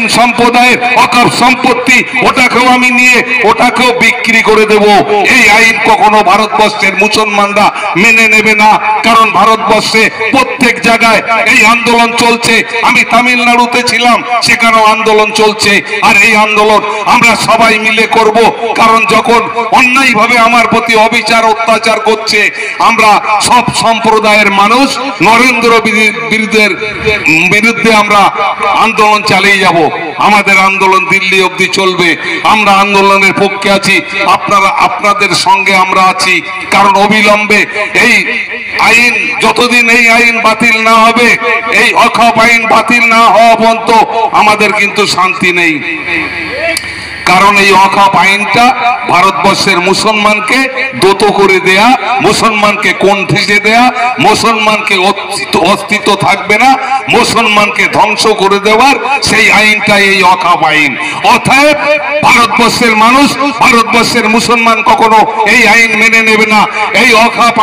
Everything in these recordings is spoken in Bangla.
মুসলিম সম্প্রদায়ের অকাপ সম্পত্তি, ওটাকেও আমি নিয়ে ওটাকেও বিক্রি করে দেব। এই আইন কখনো ভারতবর্ষের মুসলমানরা মেনে নেবে না, কারণ ভারতবর্ষে প্রত্যেক জায়গায় এই আন্দোলন চলছে। আমি তামিলনাড়ুতে ছিলাম, সেখানেও আন্দোলন চলছে, আর এই আন্দোলন আমরা সবাই মিলে করব। কারণ যখন অন্যায়ভাবে আমার প্রতি অবিচার অত্যাচার করছে, আমরা সব সম্প্রদায়ের মানুষ নরেন্দ্র বিরুদ্ধে আমরা আন্দোলন চালিয়ে যাব। আমাদের আন্দোলন দিল্লি অবধি চলবে। আমরা আন্দোলনের পক্ষে আছি, আপনাদের সঙ্গে আমরা আছি। কারণ অবিলম্বে এই আইন, যতদিন এই আইন বাতিল না হবে, এই অখাপ আইন বাতিল না হওয়া পর্যন্ত আমাদের কিন্তু শান্তি নেই। কারণ এই অখাপ আইনটা ভারতবর্ষের মুসলমানকে দোতো করে দেয়া, মুসলমানকে কণ্ঠিসে দেয়া, মুসলমানকে অস্তিত্ব থাকবে না, মুসলমানকে ধ্বংস করে দেওয়ার সেই আইনটা এই অখাপ আইন। অতএব ভারতবর্ষের মানুষ, ভারতবর্ষের মুসলমান কখনো এই আইন মেনে নেবে না। এই অখাপ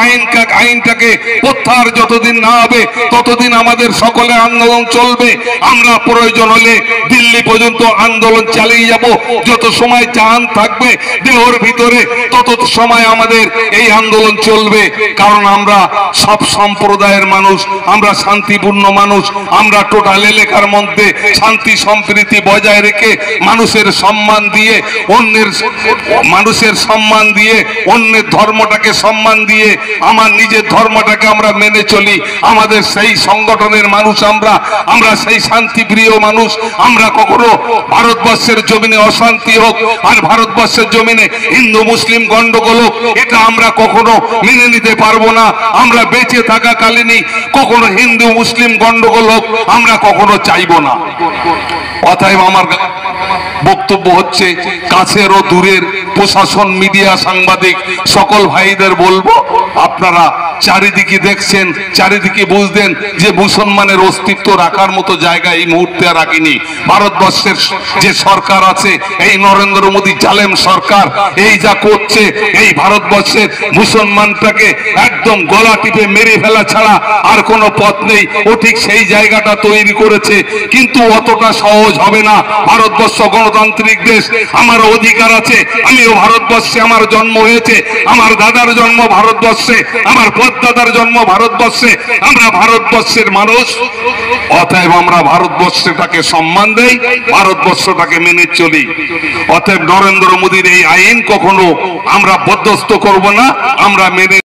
আইনটাকে প্রত্যাহার যতদিন না হবে, ততদিন আমাদের সকলে আন্দোলন চলবে। আমরা প্রয়োজন হলে দিল্লি পর্যন্ত আন্দোলন চালিয়ে যাব। যত সময় জান থাকবে দেহর ভিতরে, তত সময় আমাদের এই আন্দোলন চলবে। কারণ আমরা সব সম্প্রদায়ের মানুষ, আমরা শান্তিপূর্ণ মানুষ। আমরা টোটাল এলাকার মধ্যে শান্তি সম্প্রীতি বজায় রেখে মানুষের সম্মান দিয়ে, মানুষের সম্মান দিয়ে, অন্যের ধর্মটাকে সম্মান দিয়ে আমার নিজের ধর্মটাকে আমরা মেনে চলি। আমাদের সেই সংগঠনের মানুষ আমরা সেই শান্তিপ্রিয় মানুষ। আমরা কখনো ভারতবর্ষের জমিনে অশান্তি হোক আর ভারতবর্ষের জমিনে হিন্দু মুসলিম গন্ডগোল হোক, এটা আমরা কখনো মেনে নিতে পারবো না। আমরা বেঁচে থাকাকালীনই কখনো হিন্দু মুসলিম গন্ডগোল হোক আমরা কখনো চাইবো না। অতএব আমার বক্তব্য হচ্ছে, কাছের ও দূরের প্রশাসন, মিডিয়া, সাংবাদিক সকল ভাইদের বলবো, আপনারা চারিদিকে দেখছেন, চারিদিকে বুঝলেন যে মুসলমানের অস্তিত্ব রাখার মতো জায়গা এই মুহূর্তে রাখিনি। ভারতবর্ষের যে সরকার আছে, এই নরেন্দ্র মোদী জালেম সরকার, এই যা করছে, এই ভারতবর্ষের মুসলমানটাকে একদম গলা টিপে মেরে ফেলা ছাড়া আর কোনো পথ নেই। ও ঠিক সেই জায়গাটা তৈরি করেছে, কিন্তু অতটা সহজ হবে না। ভারতবর্ষ গণতান্ত্রিক দেশ, আমার অধিকার আছে। আমিও ভারতবর্ষে আমার জন্ম হয়েছে, আমার দাদার জন্ম ভারতবর্ষে, আমার পরদাদার জন্ম ভারতবর্ষে। আমরা ভারতবর্ষের মানুষ। অতএব আমরা ভারতবর্ষটাকে সম্মান দেই, ভারতবর্ষটাকে মেনে চলি। অতএব নরেন্দ্র মোদীর এই আইন কখনো আমরা বরদাস্ত করব না, আমরা মেনে